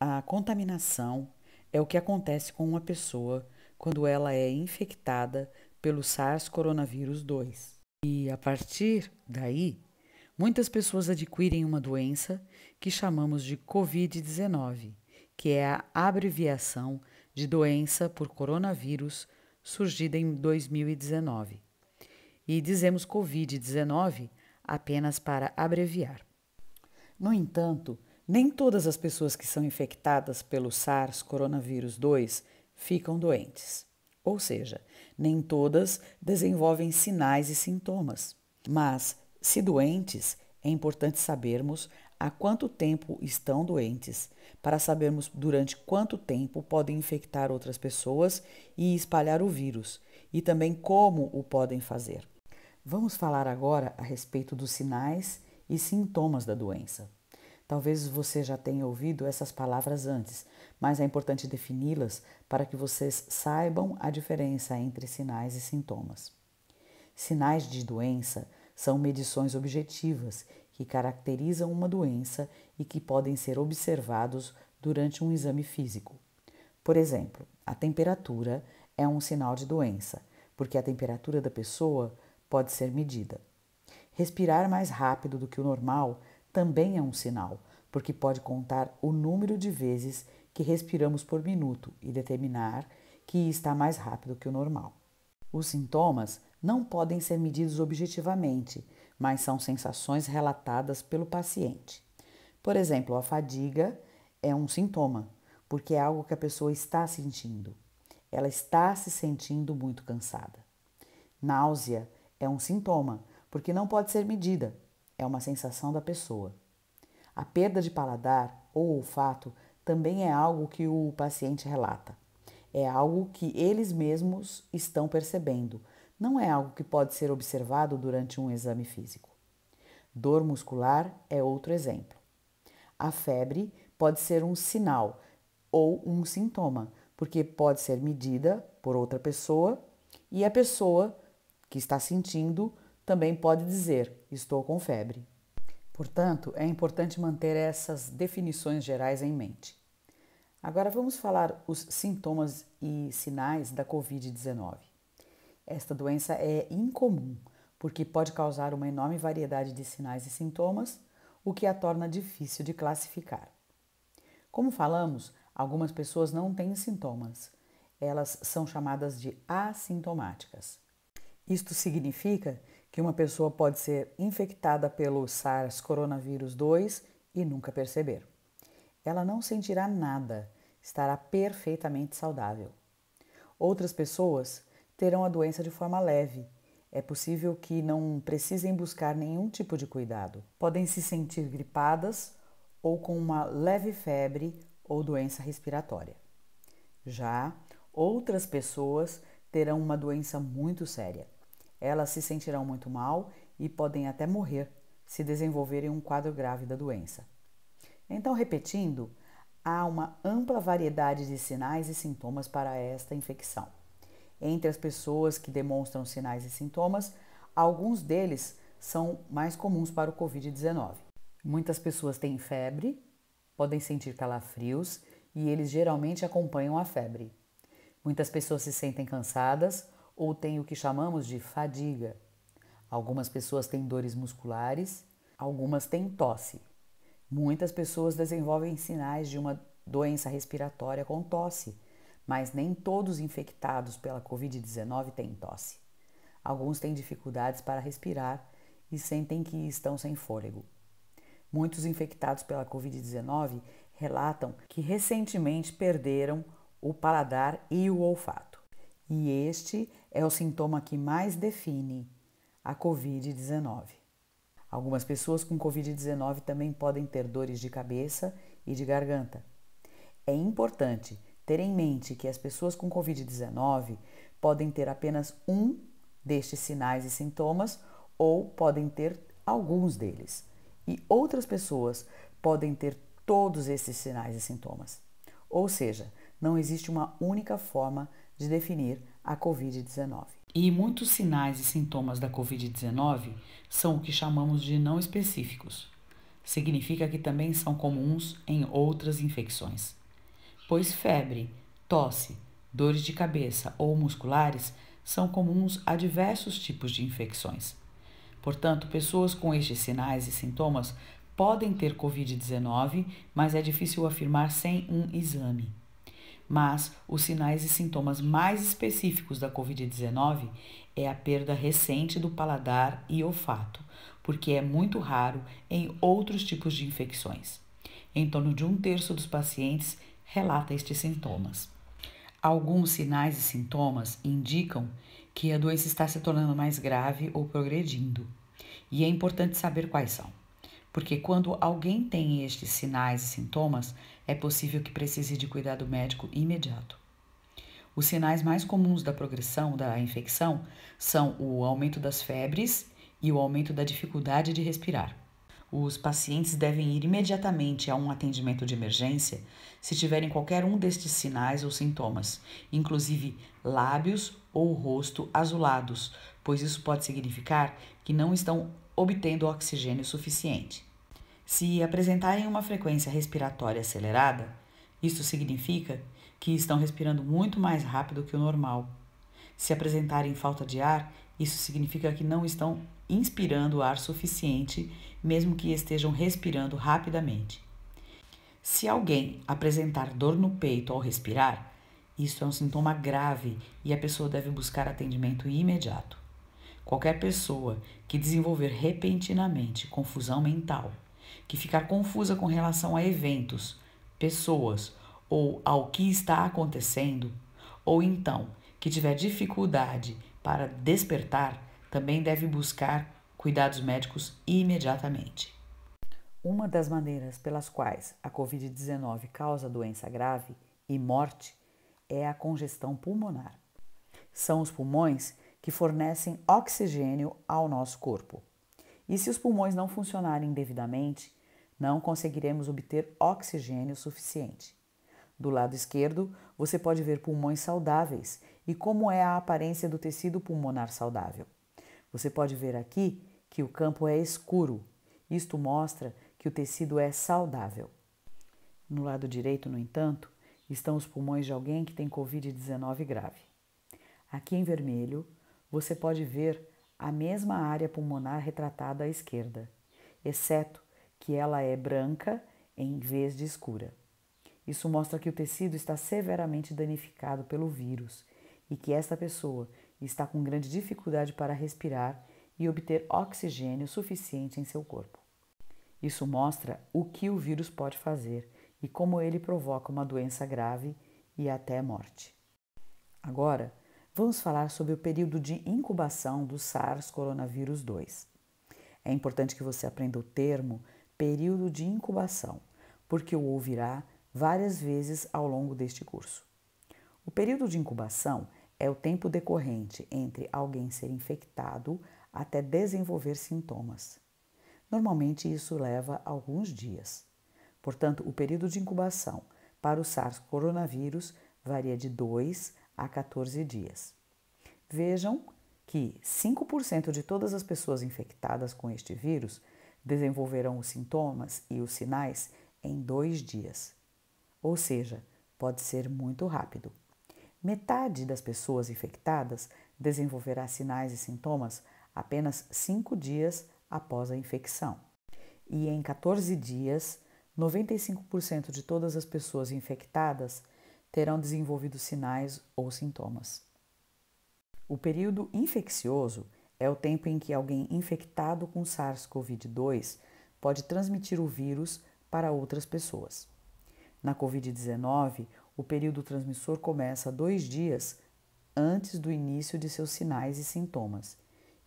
A contaminação é o que acontece com uma pessoa quando ela é infectada pelo SARS-CoV-2. E a partir daí, muitas pessoas adquirem uma doença que chamamos de Covid-19, que é a abreviação de doença por coronavírus surgida em 2019. E dizemos Covid-19 apenas para abreviar. No entanto, nem todas as pessoas que são infectadas pelo SARS-CoV-2 ficam doentes. Ou seja, nem todas desenvolvem sinais e sintomas. Mas, se doentes, é importante sabermos há quanto tempo estão doentes, para sabermos durante quanto tempo podem infectar outras pessoas e espalhar o vírus, e também como o podem fazer. Vamos falar agora a respeito dos sinais e sintomas da doença. Talvez você já tenha ouvido essas palavras antes, mas é importante defini-las para que vocês saibam a diferença entre sinais e sintomas. Sinais de doença são medições objetivas que caracterizam uma doença e que podem ser observados durante um exame físico. Por exemplo, a temperatura é um sinal de doença, porque a temperatura da pessoa pode ser medida. Respirar mais rápido do que o normal também é um sinal, porque pode contar o número de vezes que respiramos por minuto e determinar que está mais rápido que o normal. Os sintomas não podem ser medidos objetivamente, mas são sensações relatadas pelo paciente. Por exemplo, a fadiga é um sintoma, porque é algo que a pessoa está sentindo. Ela está se sentindo muito cansada. Náusea é um sintoma, porque não pode ser medida, é uma sensação da pessoa. A perda de paladar ou olfato também é algo que o paciente relata. É algo que eles mesmos estão percebendo, não é algo que pode ser observado durante um exame físico. Dor muscular é outro exemplo. A febre pode ser um sinal ou um sintoma, porque pode ser medida por outra pessoa e a pessoa que está sentindo também pode dizer: estou com febre. Portanto, é importante manter essas definições gerais em mente. Agora vamos falar os sintomas e sinais da Covid-19. Esta doença é incomum, porque pode causar uma enorme variedade de sinais e sintomas, o que a torna difícil de classificar. Como falamos, algumas pessoas não têm sintomas. Elas são chamadas de assintomáticas. Isto significa que uma pessoa pode ser infectada pelo SARS-CoV-2 e nunca perceber. Ela não sentirá nada, estará perfeitamente saudável. Outras pessoas terão a doença de forma leve. É possível que não precisem buscar nenhum tipo de cuidado. Podem se sentir gripadas ou com uma leve febre ou doença respiratória. Já outras pessoas terão uma doença muito séria. Elas se sentirão muito mal e podem até morrer se desenvolverem um quadro grave da doença. Então, repetindo, há uma ampla variedade de sinais e sintomas para esta infecção. Entre as pessoas que demonstram sinais e sintomas, alguns deles são mais comuns para o Covid-19. Muitas pessoas têm febre, podem sentir calafrios e eles geralmente acompanham a febre. Muitas pessoas se sentem cansadas ou têm o que chamamos de fadiga. Algumas pessoas têm dores musculares, algumas têm tosse. Muitas pessoas desenvolvem sinais de uma doença respiratória com tosse, mas nem todos infectados pela Covid-19 têm tosse. Alguns têm dificuldades para respirar e sentem que estão sem fôlego. Muitos infectados pela Covid-19 relatam que recentemente perderam o paladar e o olfato. E este é o sintoma que mais define a Covid-19. Algumas pessoas com Covid-19 também podem ter dores de cabeça e de garganta. É importante ter em mente que as pessoas com Covid-19 podem ter apenas um destes sinais e sintomas ou podem ter alguns deles. E outras pessoas podem ter todos esses sinais e sintomas. Ou seja, não existe uma única forma de definir a Covid-19. E muitos sinais e sintomas da Covid-19 são o que chamamos de não específicos. significa que também são comuns em outras infecções, pois febre, tosse, dores de cabeça ou musculares são comuns a diversos tipos de infecções. Portanto, pessoas com estes sinais e sintomas podem ter Covid-19, mas é difícil afirmar sem um exame. Mas os sinais e sintomas mais específicos da Covid-19 é a perda recente do paladar e olfato, porque é muito raro em outros tipos de infecções. Em torno de 1/3 dos pacientes relata estes sintomas. Alguns sinais e sintomas indicam que a doença está se tornando mais grave ou progredindo, e é importante saber quais são, porque quando alguém tem estes sinais e sintomas, é possível que precise de cuidado médico imediato. Os sinais mais comuns da progressão da infecção são o aumento das febres e o aumento da dificuldade de respirar. Os pacientes devem ir imediatamente a um atendimento de emergência se tiverem qualquer um destes sinais ou sintomas, inclusive lábios ou rosto azulados, pois isso pode significar que não estão obtendo oxigênio suficiente. Se apresentarem uma frequência respiratória acelerada, isso significa que estão respirando muito mais rápido que o normal. Se apresentarem falta de ar, isso significa que não estão inspirando ar suficiente, mesmo que estejam respirando rapidamente. Se alguém apresentar dor no peito ao respirar, isso é um sintoma grave e a pessoa deve buscar atendimento imediato. Qualquer pessoa que desenvolver repentinamente confusão mental, que ficar confusa com relação a eventos, pessoas ou ao que está acontecendo, ou então que tiver dificuldade para despertar, também deve buscar cuidados médicos imediatamente. Uma das maneiras pelas quais a Covid-19 causa doença grave e morte é a congestão pulmonar. São os pulmões que fornecem oxigênio ao nosso corpo. E se os pulmões não funcionarem devidamente, não conseguiremos obter oxigênio suficiente. Do lado esquerdo, você pode ver pulmões saudáveis e como é a aparência do tecido pulmonar saudável. Você pode ver aqui que o campo é escuro. Isto mostra que o tecido é saudável. No lado direito, no entanto, estão os pulmões de alguém que tem Covid-19 grave. Aqui em vermelho, você pode ver a mesma área pulmonar retratada à esquerda, exceto que ela é branca em vez de escura. Isso mostra que o tecido está severamente danificado pelo vírus e que esta pessoa está com grande dificuldade para respirar e obter oxigênio suficiente em seu corpo. Isso mostra o que o vírus pode fazer e como ele provoca uma doença grave e até morte. Agora, vamos falar sobre o período de incubação do SARS-CoV-2. É importante que você aprenda o termo período de incubação, porque o ouvirá várias vezes ao longo deste curso. O período de incubação é o tempo decorrente entre alguém ser infectado até desenvolver sintomas. Normalmente isso leva alguns dias. Portanto, o período de incubação para o SARS-CoV varia de 2 a 14 dias. Vejam que 5% de todas as pessoas infectadas com este vírus desenvolverão os sintomas e os sinais em 2 dias. Ou seja, pode ser muito rápido. Metade das pessoas infectadas desenvolverá sinais e sintomas apenas 5 dias após a infecção. E em 14 dias, 95% de todas as pessoas infectadas terão desenvolvido sinais ou sintomas. O período infeccioso é o tempo em que alguém infectado com SARS-CoV-2 pode transmitir o vírus para outras pessoas. Na Covid-19, o período transmissor começa 2 dias antes do início de seus sinais e sintomas,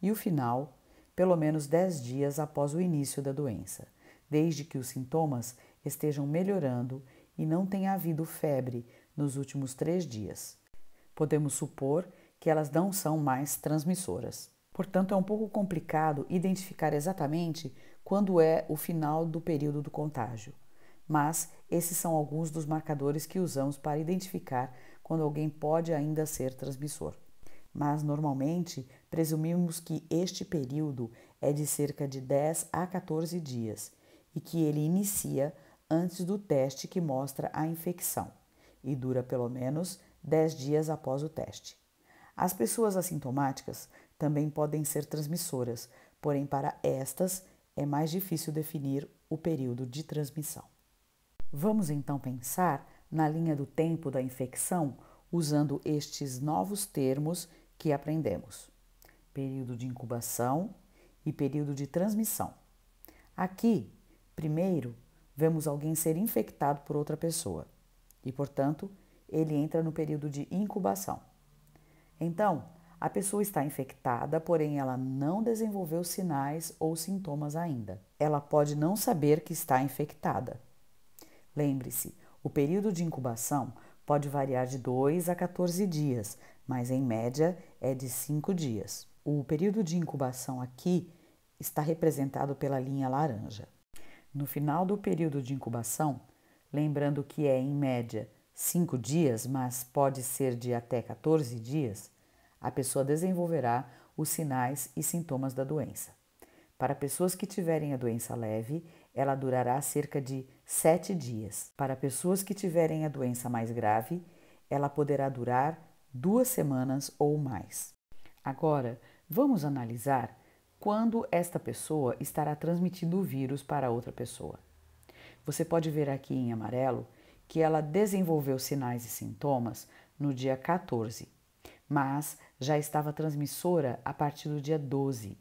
e o final, pelo menos 10 dias após o início da doença, desde que os sintomas estejam melhorando e não tenha havido febre nos últimos 3 dias. Podemos supor que elas não são mais transmissoras. Portanto, é um pouco complicado identificar exatamente quando é o final do período do contágio. Mas esses são alguns dos marcadores que usamos para identificar quando alguém pode ainda ser transmissor. Mas normalmente presumimos que este período é de cerca de 10 a 14 dias e que ele inicia antes do teste que mostra a infecção e dura pelo menos 10 dias após o teste. As pessoas assintomáticas também podem ser transmissoras, porém, para estas é mais difícil definir o período de transmissão. Vamos então pensar na linha do tempo da infecção usando estes novos termos que aprendemos: período de incubação e período de transmissão. Aqui, primeiro, vemos alguém ser infectado por outra pessoa e, portanto, ele entra no período de incubação. Então, a pessoa está infectada, porém ela não desenvolveu sinais ou sintomas ainda. Ela pode não saber que está infectada. Lembre-se, o período de incubação pode variar de 2 a 14 dias, mas em média é de 5 dias. O período de incubação aqui está representado pela linha laranja. No final do período de incubação, lembrando que é em média 5 dias, mas pode ser de até 14 dias, a pessoa desenvolverá os sinais e sintomas da doença. Para pessoas que tiverem a doença leve, ela durará cerca de 7 dias. Para pessoas que tiverem a doença mais grave, ela poderá durar 2 semanas ou mais. Agora, vamos analisar quando esta pessoa estará transmitindo o vírus para outra pessoa. Você pode ver aqui em amarelo que ela desenvolveu sinais e sintomas no dia 14, mas já estava transmissora a partir do dia 12.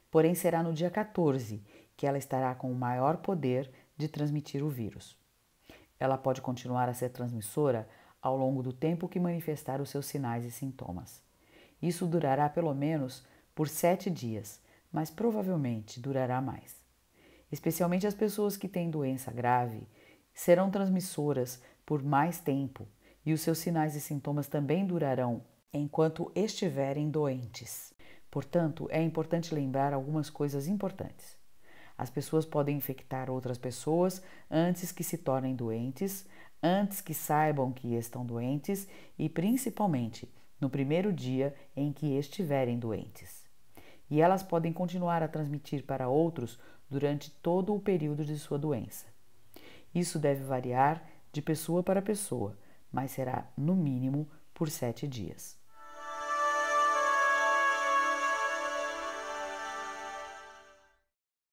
Porém, será no dia 14 que ela estará com o maior poder de transmitir o vírus. Ela pode continuar a ser transmissora ao longo do tempo que manifestar os seus sinais e sintomas. Isso durará pelo menos por 7 dias, mas provavelmente durará mais. Especialmente as pessoas que têm doença grave serão transmissoras por mais tempo e os seus sinais e sintomas também durarão enquanto estiverem doentes. Portanto, é importante lembrar algumas coisas importantes. As pessoas podem infectar outras pessoas antes que se tornem doentes, antes que saibam que estão doentes e principalmente no primeiro dia em que estiverem doentes. E elas podem continuar a transmitir para outros durante todo o período de sua doença. Isso deve variar de pessoa para pessoa, mas será no mínimo por 7 dias.